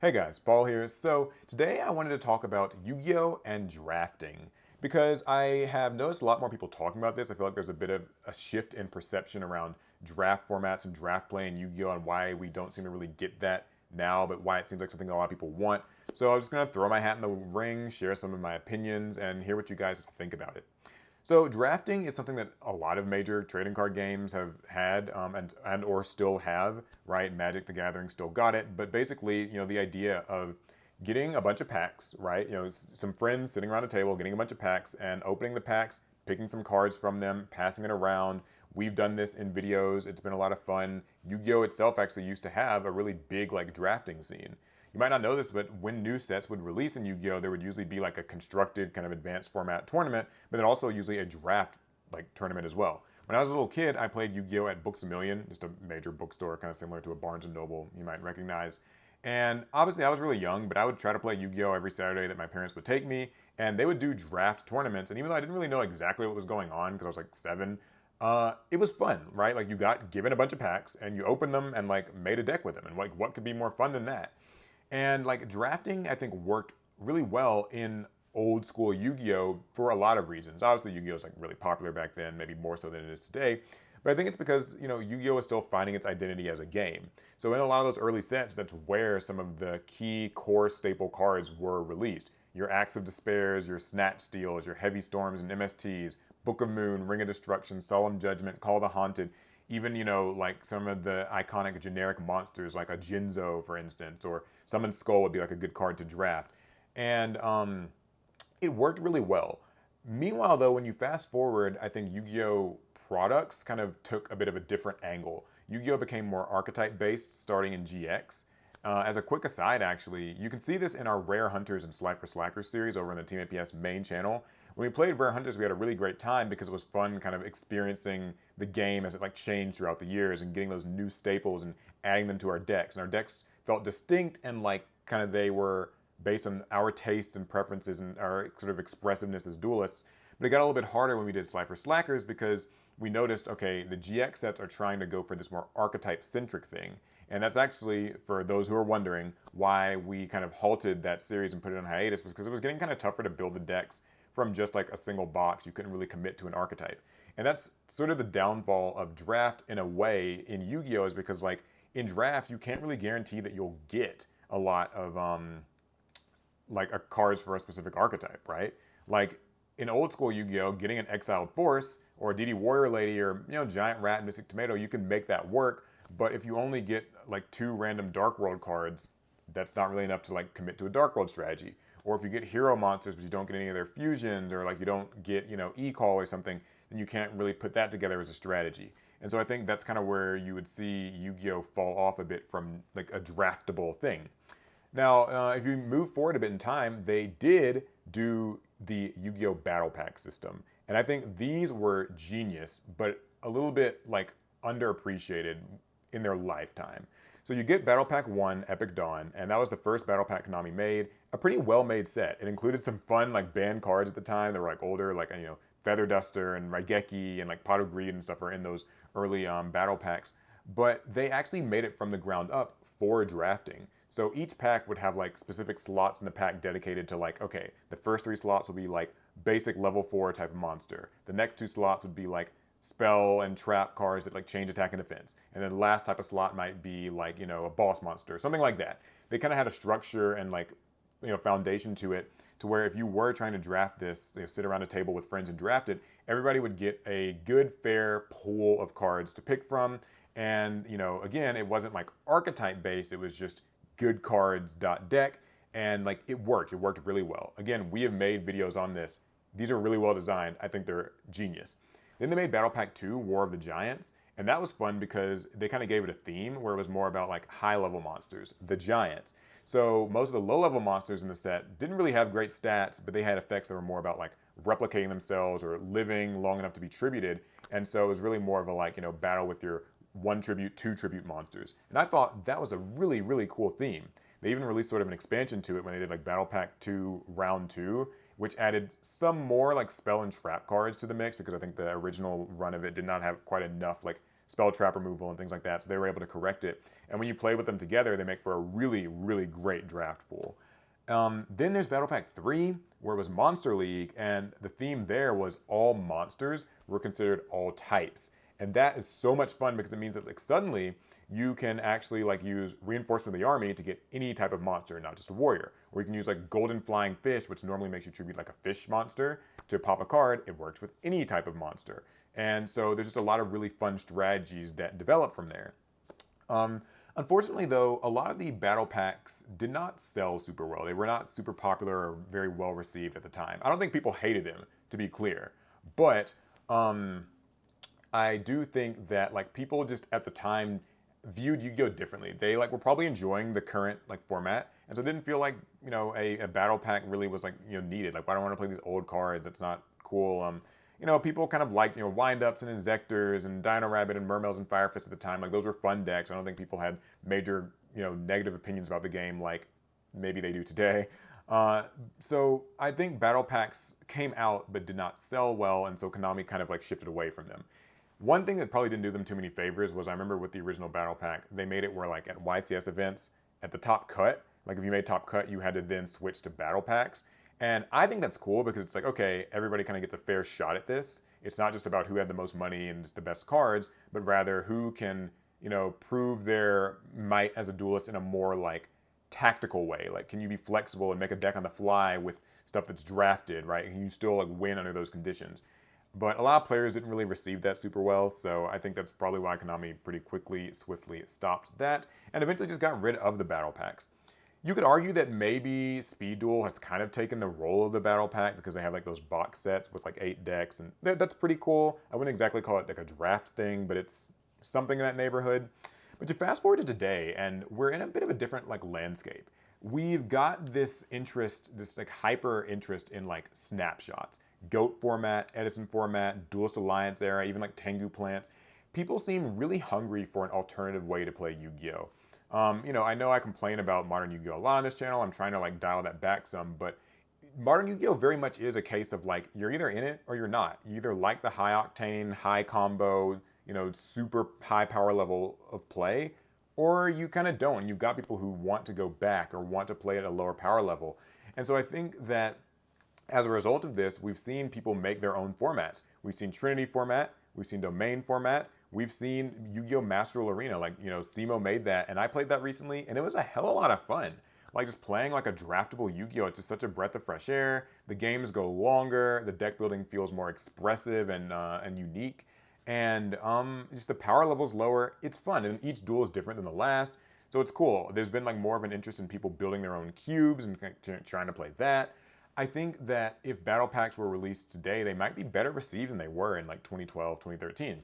Hey guys, Paul here. So today I wanted to talk about Yu-Gi-Oh! And drafting because I have noticed a lot more people talking about this. I feel like there's a bit of a shift in perception around draft formats and draft play in Yu-Gi-Oh! And why we don't seem to really get that now, but why it seems like something a lot of people want. So I was just going to throw my hat in the ring, share some of my opinions, and hear what you guys think about it. So drafting is something that a lot of major trading card games have had and or still have, right? Magic the Gathering still got it, but basically, the idea of getting a bunch of packs, right? Some friends sitting around a table, getting a bunch of packs and opening the packs, picking some cards from them, passing it around. We've done this in videos. It's been a lot of fun. Yu-Gi-Oh itself actually used to have a really big like drafting scene. You might not know this, but when new sets would release in Yu-Gi-Oh, there would usually be like a constructed kind of advanced format tournament, but then also usually a draft like tournament as well. When I was a little kid, I played Yu-Gi-Oh at Books a Million, just a major bookstore, kind of similar to a Barnes and Noble you might recognize. And obviously, I was really young, but I would try to play Yu-Gi-Oh every Saturday that my parents would take me, and they would do draft tournaments. And even though I didn't really know exactly what was going on because I was like 7, it was fun, right? Like you got given a bunch of packs and you opened them and like made a deck with them, and like what could be more fun than that? And like drafting, I think worked really well in old school Yu-Gi-Oh for a lot of reasons. Obviously, Yu-Gi-Oh is like really popular back then, maybe more so than it is today. But I think it's because Yu-Gi-Oh is still finding its identity as a game. So in a lot of those early sets, that's where some of the key core staple cards were released. Your Axe of Despairs, your Snatch Steals, your Heavy Storms and MSTs, Book of Moon, Ring of Destruction, Solemn Judgment, Call the Haunted, even like some of the iconic generic monsters like a Jinzo, for instance, or Summon Skull would be like a good card to draft. And it worked really well. Meanwhile, though, when you fast forward, I think Yu-Gi-Oh products kind of took a bit of a different angle. Yu-Gi-Oh became more archetype based starting in GX. As a quick aside, actually, you can see this in our Rare Hunters and Slifer Slackers series over on the Team APS main channel. When we played Rare Hunters, we had a really great time because it was fun kind of experiencing the game as it like changed throughout the years and getting those new staples and adding them to our decks. And our decks felt distinct and like kind of they were based on our tastes and preferences and our sort of expressiveness as duelists. But it got a little bit harder when we did Slifer Slackers because we noticed, okay, the GX sets are trying to go for this more archetype-centric thing. And that's actually, for those who are wondering, why we kind of halted that series and put it on hiatus, was because it was getting kind of tougher to build the decks from just like a single box. You couldn't really commit to an archetype. And that's sort of the downfall of draft in a way in Yu-Gi-Oh! Is because like in draft, you can't really guarantee that you'll get a lot of like a cards for a specific archetype, right? Like in old school Yu-Gi-Oh, getting an Exiled Force or a DD Warrior Lady or Giant Rat and Mystic Tomato, you can make that work. But if you only get like 2 random Dark World cards, that's not really enough to like commit to a Dark World strategy. Or if you get hero monsters but you don't get any of their fusions, or like you don't get E-Call or something, then you can't really put that together as a strategy. And so I think that's kind of where you would see Yu-Gi-Oh fall off a bit from like a draftable thing. Now, if you move forward a bit in time, they did do the Yu-Gi-Oh! Battle Pack system. And I think these were genius, but a little bit like underappreciated in their lifetime. So you get Battle Pack 1, Epic Dawn, and that was the first Battle Pack Konami made. A pretty well-made set. It included some fun like banned cards at the time that were like older, like Feather Duster and Raigeki and like Pot of Greed and stuff are in those early Battle Packs. But they actually made it from the ground up for drafting. So each pack would have like specific slots in the pack dedicated to like, okay, the first 3 slots will be like basic level 4 type of monster. The next 2 slots would be like spell and trap cards that like change attack and defense. And then the last type of slot might be like, a boss monster, something like that. They kind of had a structure and like, foundation to it to where if you were trying to draft this, sit around a table with friends and draft it, everybody would get a good, fair pool of cards to pick from. And, again, it wasn't like archetype based, it was just good cards deck, and like it worked really well. Again, we have made videos on this. These are really well designed. I think they're genius. Then they made Battle Pack 2, War of the Giants, and that was fun because they kind of gave it a theme where it was more about like high level monsters, the giants. So most of the low level monsters in the set didn't really have great stats, but they had effects that were more about like replicating themselves or living long enough to be tributed. And so it was really more of a like, battle with your 1 tribute, 2 tribute monsters. And I thought that was a really, really cool theme. They even released sort of an expansion to it when they did like Battle Pack 2 Round 2, which added some more like spell and trap cards to the mix because I think the original run of it did not have quite enough like spell trap removal and things like that. So they were able to correct it. And when you play with them together, they make for a really, really great draft pool. Then there's Battle Pack 3, where it was Monster League, and the theme there was all monsters were considered all types. And that is so much fun because it means that like suddenly you can actually like use reinforcement of the army to get any type of monster, not just a warrior. Or you can use like golden flying fish, which normally makes you tribute like a fish monster, to pop a card. It works with any type of monster. And so there's just a lot of really fun strategies that develop from there. Unfortunately, though, a lot of the battle packs did not sell super well. They were not super popular or very well received at the time. I don't think people hated them, to be clear, but I do think that like people just at the time viewed Yu-Gi-Oh differently. They like were probably enjoying the current like format, and so it didn't feel like a battle pack really was like needed. Like, why do I want to play these old cards? That's not cool. People kind of liked, wind-ups and Inzectors and Dino Rabbit and Mermails and Firefist at the time. Like, those were fun decks. I don't think people had major, negative opinions about the game like maybe they do today. So I think battle packs came out but did not sell well, and so Konami kind of like shifted away from them. One thing that probably didn't do them too many favors was I remember with the original battle pack, they made it where like at YCS events, at the top cut, like if you made top cut, you had to then switch to battle packs. And I think that's cool because it's like, okay, everybody kind of gets a fair shot at this. It's not just about who had the most money and just the best cards, but rather who can, prove their might as a duelist in a more like tactical way. Like, can you be flexible and make a deck on the fly with stuff that's drafted, right? Can you still like win under those conditions? But a lot of players didn't really receive that super well, so I think that's probably why Konami pretty swiftly stopped that, and eventually just got rid of the battle packs. You could argue that maybe Speed Duel has kind of taken the role of the battle pack because they have like those box sets with like 8 decks, and that's pretty cool. I wouldn't exactly call it like a draft thing, but it's something in that neighborhood. But you fast forward to today, and we're in a bit of a different like landscape. We've got this interest, this like hyper interest in like snapshots, GOAT format, Edison format, Duelist Alliance era, even like Tengu plants. People seem really hungry for an alternative way to play Yu-Gi-Oh! I know I complain about modern Yu-Gi-Oh! A lot on this channel. I'm trying to like dial that back some, but modern Yu-Gi-Oh! Very much is a case of like, you're either in it or you're not. You either like the high octane, high combo, super high power level of play, or you kind of don't. You've got people who want to go back or want to play at a lower power level. And so I think that as a result of this, we've seen people make their own formats. We've seen Trinity format, we've seen Domain format, we've seen Yu-Gi-Oh! Master Duel Arena, like, Simo made that, and I played that recently, and it was a hell of a lot of fun. Like, just playing like a draftable Yu-Gi-Oh! It's just such a breath of fresh air. The games go longer, the deck building feels more expressive and unique, and just the power level's lower. It's fun, and each duel is different than the last, so it's cool. There's been like more of an interest in people building their own cubes and trying to play that. I think that if battle packs were released today, they might be better received than they were in like 2012, 2013.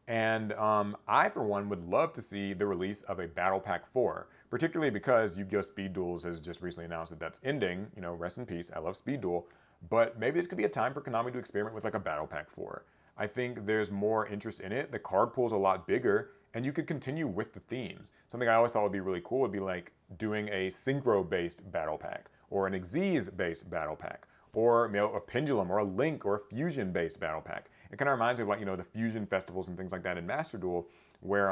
And I, for one, would love to see the release of a Battle Pack 4, particularly because Yu-Gi-Oh! Speed Duels has just recently announced that that's ending. Rest in peace. I love Speed Duel. But maybe this could be a time for Konami to experiment with like a Battle Pack 4. I think there's more interest in it. The card pool's a lot bigger, and you could continue with the themes. Something I always thought would be really cool would be like doing a Synchro-based Battle Pack, or an Xyz-based Battle Pack, or a Pendulum, or a Link, or a Fusion-based Battle Pack. It kind of reminds me of like, the Fusion festivals and things like that in Master Duel, where,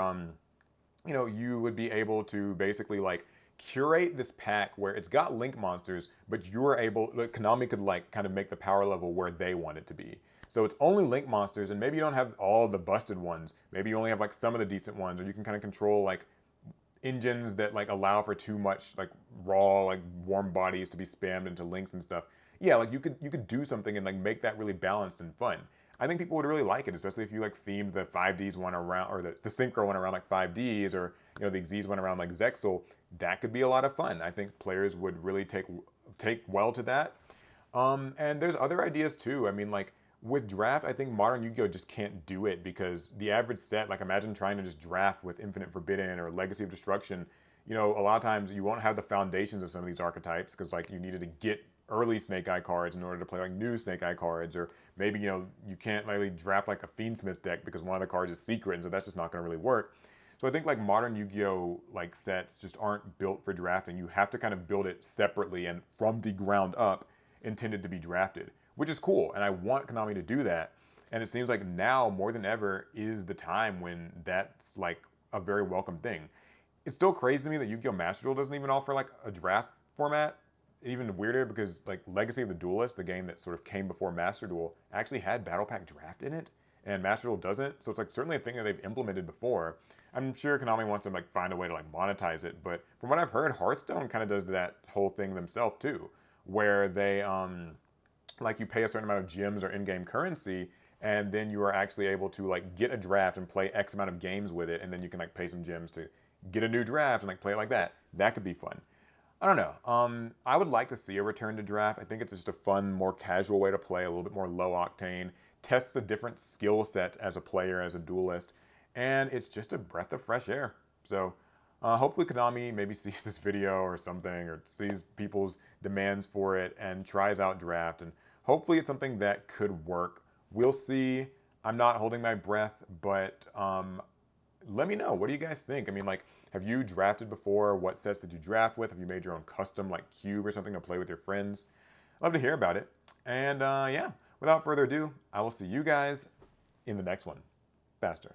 you would be able to basically like curate this pack where it's got Link monsters, but you're able, like, Konami could like kind of make the power level where they want it to be. So it's only Link monsters, and maybe you don't have all the busted ones. Maybe you only have like some of the decent ones, or you can kind of control like engines that like allow for too much like raw, like warm bodies to be spammed into links and stuff. Yeah, like you could do something and like make that really balanced and fun. I think people would really like it, especially if you like themed the 5Ds one around, or the Synchro one around like 5Ds, or the Xyz one around like Zexal. That could be a lot of fun. I think players would really take well to that. And there's other ideas too. I mean, like with draft, I think modern Yu-Gi-Oh! Just can't do it because the average set, like imagine trying to just draft with Infinite Forbidden or Legacy of Destruction. A lot of times you won't have the foundations of some of these archetypes because like you needed to get early Snake Eye cards in order to play like new Snake Eye cards, or maybe you can't really draft like a Fiendsmith deck because one of the cards is secret, and so that's just not going to really work. So I think like modern Yu-Gi-Oh! Like sets just aren't built for drafting. You have to kind of build it separately and from the ground up intended to be drafted, which is cool, and I want Konami to do that. And it seems like now more than ever is the time when that's like a very welcome thing. It's still crazy to me that Yu-Gi-Oh! Master Duel doesn't even offer like a draft format. Even weirder because like Legacy of the Duelist, the game that sort of came before Master Duel, actually had Battle Pack Draft in it, and Master Duel doesn't. So it's like certainly a thing that they've implemented before. I'm sure Konami wants to like find a way to like monetize it, but from what I've heard, Hearthstone kind of does that whole thing themselves too, where they like you pay a certain amount of gems or in-game currency, and then you are actually able to like get a draft and play X amount of games with it, and then you can like pay some gems to get a new draft and like play it like that. That could be fun. I don't know. I would like to see a return to draft. I think it's just a fun, more casual way to play, a little bit more low octane, tests a different skill set as a player, as a duelist, and it's just a breath of fresh air. So hopefully Konami maybe sees this video or something, or sees people's demands for it and tries out draft, and hopefully it's something that could work. We'll see. I'm not holding my breath, but let me know. What do you guys think? I mean, like, have you drafted before? What sets did you draft with? Have you made your own custom, like, cube or something to play with your friends? I'd love to hear about it. And yeah, without further ado, I will see you guys in the next one. Faster.